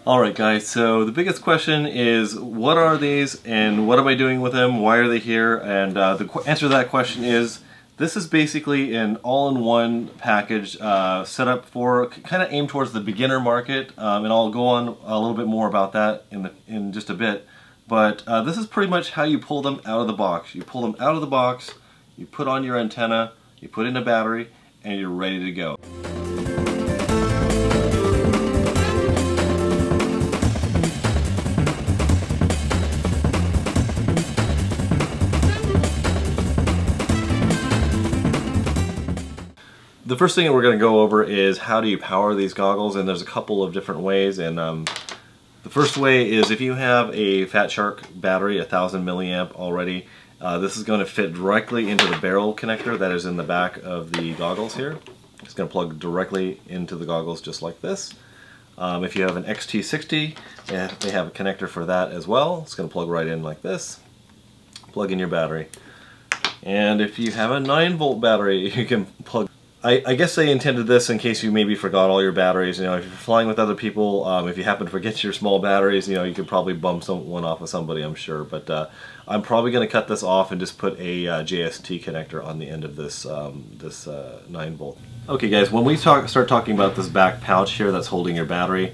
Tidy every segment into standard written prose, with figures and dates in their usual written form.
Alright guys, so the biggest question is what are these and what am I doing with them, why are they here, and the answer to that question is this is basically an all-in-one package set up for, kind of aimed towards the beginner market, and I'll go on a little bit more about that in just a bit, but this is pretty much how you pull them out of the box. You pull them out of the box, you put on your antenna, you put in a battery, and you're ready to go. The first thing that we're going to go over is how do you power these goggles, and there's a couple of different ways. And the first way is if you have a Fat Shark battery, 1000 milliamp already, this is going to fit directly into the barrel connector that is in the back of the goggles here. It's going to plug directly into the goggles just like this. If you have an XT60, they have a connector for that as well. It's going to plug right in like this. Plug in your battery. And if you have a 9-volt battery, you can plug. I guess they intended this in case you maybe forgot all your batteries. You know, if you're flying with other people, if you happen to forget your small batteries, you know, you could probably bump one off of somebody, I'm sure. But I'm probably going to cut this off and just put a JST connector on the end of this 9-volt. Okay, guys, when we start talking about this back pouch here that's holding your battery,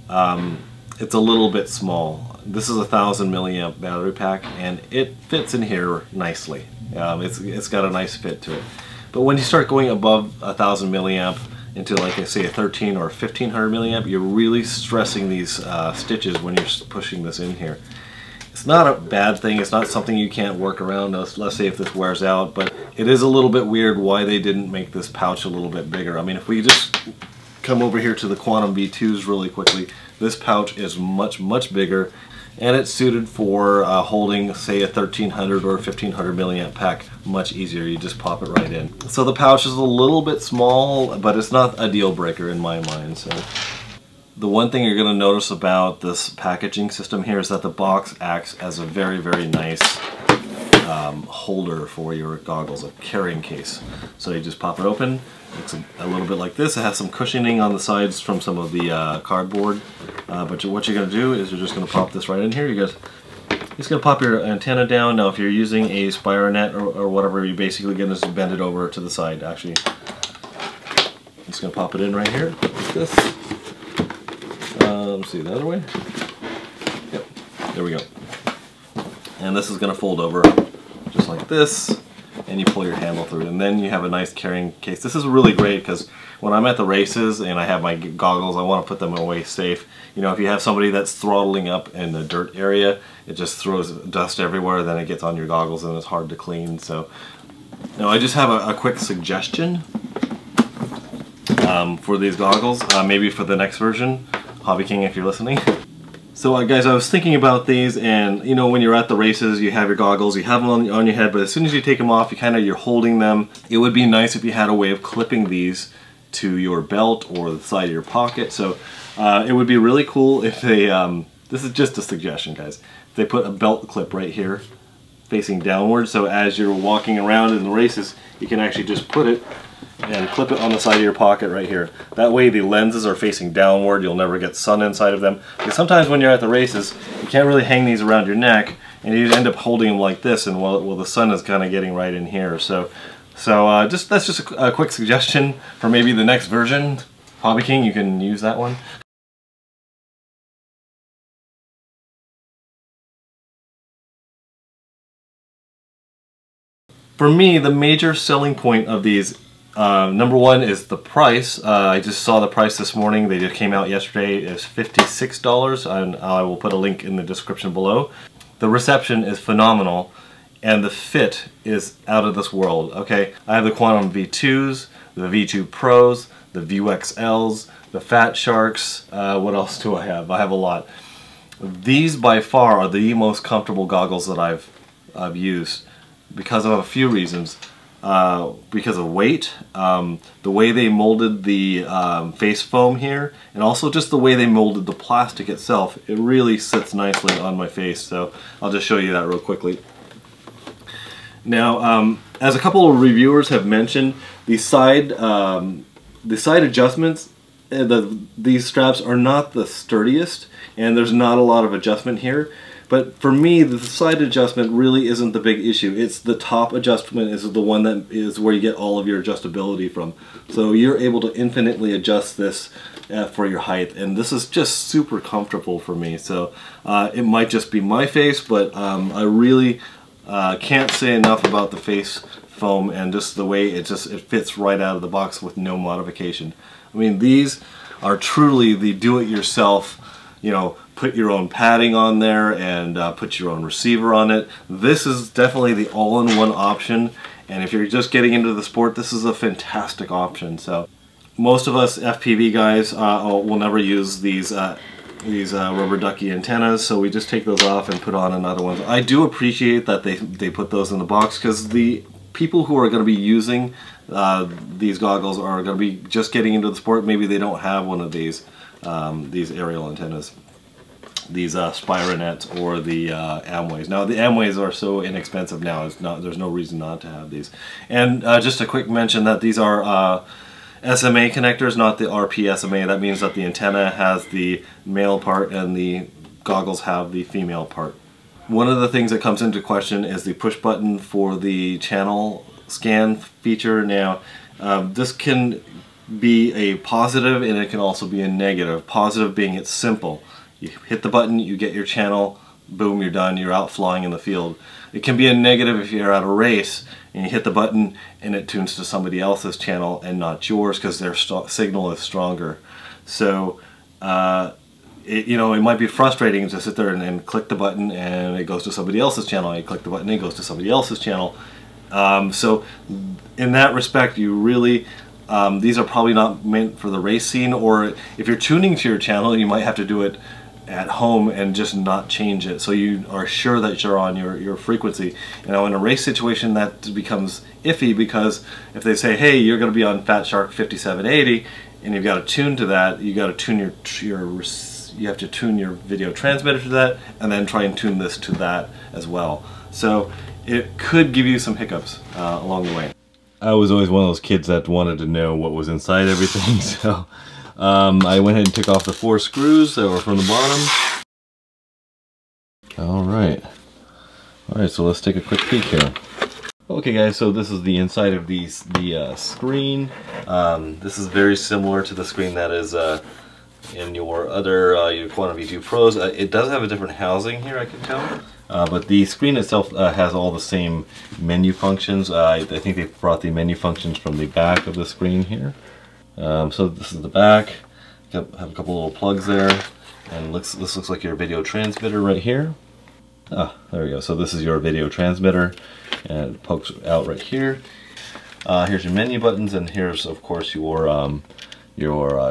it's a little bit small. This is a 1000 milliamp battery pack, and it fits in here nicely. It's got a nice fit to it. But when you start going above 1000 milliamp into, like I say, a 13 or 1500 milliamp, you're really stressing these stitches when you're pushing this in here. It's not a bad thing. It's not something you can't work around. Let's say if this wears out, but it is a little bit weird why they didn't make this pouch a little bit bigger. I mean, if we just come over here to the Quantum V2s really quickly, this pouch is much bigger, and it's suited for holding, say, a 1300 or 1500 milliamp pack much easier. You just pop it right in. So the pouch is a little bit small, but it's not a deal breaker in my mind. So the one thing you're going to notice about this packaging system here is that the box acts as a very nice holder for your goggles, a carrying case. So you just pop it open. Looks a little bit like this. It has some cushioning on the sides from some of the cardboard. But what you're going to do is you're just going to pop this right in here. You're just going to pop your antenna down. Now if you're using a spire net or whatever, you're basically going to bend it over to the side. Actually, I'm just going to pop it in right here like this. Let's see the other way. Yep, there we go. And this is going to fold over just like this, and you pull your handle through, and then you have a nice carrying case. This is really great because when I'm at the races and I have my goggles, I want to put them away safe. You know, if you have somebody that's throttling up in the dirt area, it just throws dust everywhere, then it gets on your goggles and it's hard to clean. So, now I just have a quick suggestion for these goggles, maybe for the next version. Hobby King, if you're listening. So guys, I was thinking about these, and you know, when you're at the races, you have your goggles, you have them on your head, but as soon as you take them off, you're holding them. It would be nice if you had a way of clipping these to your belt or the side of your pocket. So it would be really cool if they, this is just a suggestion, guys, if they put a belt clip right here facing downward, so as you're walking around in the races, you can actually just put it and clip it on the side of your pocket right here. That way the lenses are facing downward, you'll never get sun inside of them. Because sometimes when you're at the races, you can't really hang these around your neck, and you end up holding them like this, and well the sun is kind of getting right in here. So that's just a quick suggestion for maybe the next version. Hobby King, you can use that one. For me, the major selling point of these, number one is the price. I just saw the price this morning. They just came out yesterday. It's $56, and I will put a link in the description below. The reception is phenomenal, and the fit is out of this world. Okay, I have the Quantum V2s, the V2 Pros, the VUXLs, the Fat Sharks. What else do I have? I have a lot. These by far are the most comfortable goggles that I've used because of a few reasons. Because of weight, the way they molded the face foam here, and also just the way they molded the plastic itself, it really sits nicely on my face. So I'll just show you that real quickly. Now, as a couple of reviewers have mentioned, the side adjustments these straps are not the sturdiest, and there's not a lot of adjustment here. But for me, the side adjustment really isn't the big issue. It's the top adjustment is the one that is where you get all of your adjustability from. So you're able to infinitely adjust this for your height, and this is just super comfortable for me. So it might just be my face, but I really can't say enough about the face foam and just the way it fits right out of the box with no modification. I mean, these are truly the do-it-yourself, you know, put your own padding on there and put your own receiver on it. This is definitely the all-in-one option, and if you're just getting into the sport, this is a fantastic option. So most of us FPV guys will never use these rubber ducky antennas, so we just take those off and put on another one. I do appreciate that they put those in the box, because the people who are going to be using these goggles are going to be just getting into the sport. Maybe they don't have one of these aerial antennas, these Spironets or the Amways. Now the Amways are so inexpensive now, there's no reason not to have these. And just a quick mention that these are SMA connectors, not the RP SMA. That means that the antenna has the male part and the goggles have the female part. One of the things that comes into question is the push button for the channel scan feature. Now this can be a positive and it can also be a negative. Positive being it's simple. You hit the button, you get your channel, boom, you're done, you're out flying in the field. It can be a negative if you're at a race and you hit the button and it tunes to somebody else's channel and not yours because their signal is stronger. So you know, it might be frustrating to sit there and click the button and it goes to somebody else's channel, and you click the button and it goes to somebody else's channel. So in that respect, you really these are probably not meant for the race scene, or if you're tuning to your channel, you might have to do it at home and just not change it, so you are sure that you're on your frequency. You know, in a race situation that becomes iffy, because if they say, hey, you're going to be on Fat Shark 5780 and you've got to tune to that, you got to tune you have to tune your video transmitter to that and then try and tune this to that as well. So it could give you some hiccups along the way. I was always one of those kids that wanted to know what was inside everything, so I went ahead and took off the 4 screws that were from the bottom. Alright, so let's take a quick peek here. Okay guys, so this is the inside of the screen. This is very similar to the screen that is in your other your Quantum V2 Pros. It does have a different housing here, I can tell. But the screen itself has all the same menu functions. I think they brought the menu functions from the back of the screen here. So this is the back. Have a couple little plugs there, and this looks like your video transmitter right here. Ah, there we go. So this is your video transmitter, and it pokes out right here. Here's your menu buttons, and here's of course your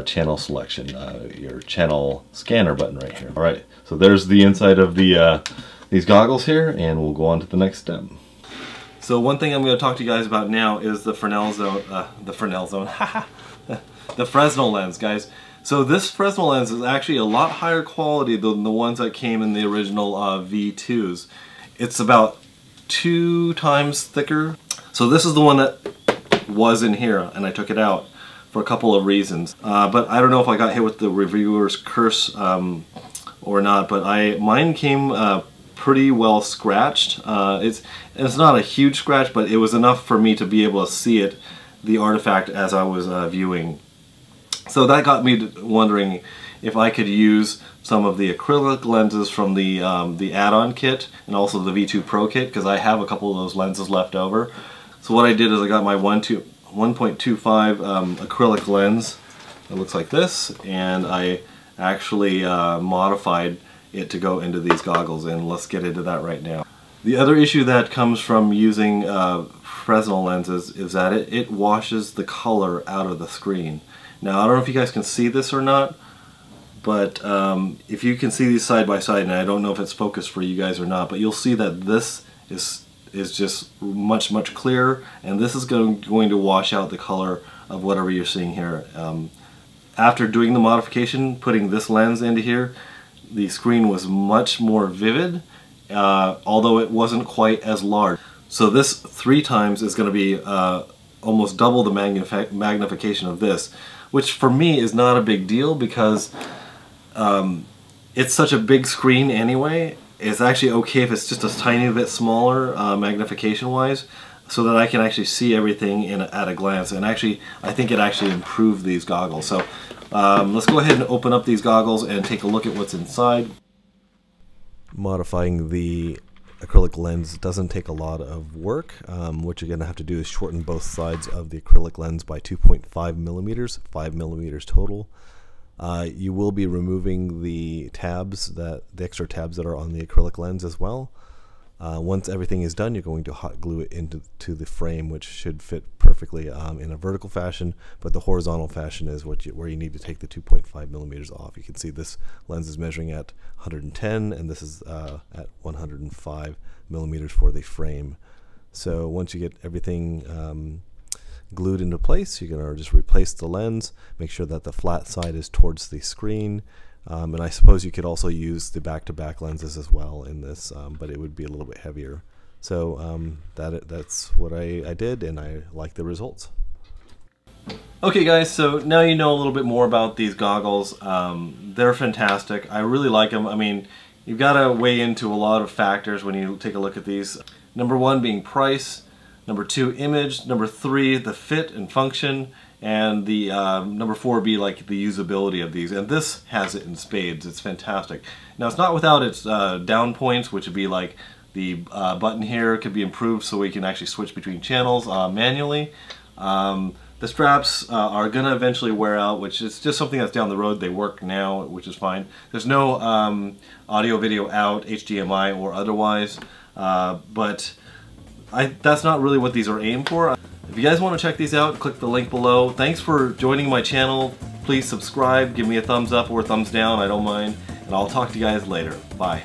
channel selection, your channel scanner button right here. All right. So there's the inside of the these goggles here, and we'll go on to the next step. So one thing I'm going to talk to you guys about now is the Fresnel Lens, guys. So this Fresnel Lens is actually a lot higher quality than the ones that came in the original V2s. It's about 2 times thicker. So this is the one that was in here, and I took it out for a couple of reasons. But I don't know if I got hit with the reviewer's curse or not, but mine came pretty well scratched. It's not a huge scratch, but it was enough for me to be able to see it, the artifact, as I was viewing. So that got me wondering if I could use some of the acrylic lenses from the add-on kit and also the V2 Pro kit, because I have a couple of those lenses left over. So what I did is I got my 1.25 acrylic lens. It looks like this, and I actually modified it to go into these goggles, and let's get into that right now. The other issue that comes from using Fresnel lenses is that it washes the color out of the screen. Now I don't know if you guys can see this or not, but if you can see these side by side, and I don't know if it's focused for you guys or not, but you'll see that this is just much clearer, and this is going to wash out the color of whatever you're seeing here. After doing the modification, putting this lens into here, the screen was much more vivid, although it wasn't quite as large. So this 3 times is going to be almost double the magnification of this, which for me is not a big deal because it's such a big screen anyway. It's actually okay if it's just a tiny bit smaller magnification wise, so that I can actually see everything at a glance. And actually, I think it actually improved these goggles. So let's go ahead and open up these goggles and take a look at what's inside. Modifying the acrylic lens doesn't take a lot of work. What you're going to have to do is shorten both sides of the acrylic lens by 2.5 millimeters, 5 millimeters total. You will be removing the extra tabs that are on the acrylic lens as well. Once everything is done, you're going to hot glue it into the frame, which should fit perfectly in a vertical fashion, but the horizontal fashion is where you need to take the 2.5 millimeters off. You can see this lens is measuring at 110, and this is at 105 millimeters for the frame. So once you get everything glued into place, you're going to just replace the lens, make sure that the flat side is towards the screen. And I suppose you could also use the back-to-back lenses as well in this, but it would be a little bit heavier. So that's what I did, and I like the results. Okay guys, so now you know a little bit more about these goggles. They're fantastic. I really like them. I mean, you've got to weigh into a lot of factors when you take a look at these. Number one being price, number two image, number three the fit and function, and the number four be like the usability of these, and this has it in spades. It's fantastic. Now it's not without its down points, which would be like the button here could be improved so we can actually switch between channels manually. The straps are gonna eventually wear out, which is just something that's down the road. They work now, which is fine. There's no audio video out, HDMI or otherwise, but that's not really what these are aimed for. If you guys want to check these out, click the link below. Thanks for joining my channel. Please subscribe, give me a thumbs up or a thumbs down, I don't mind. And I'll talk to you guys later. Bye.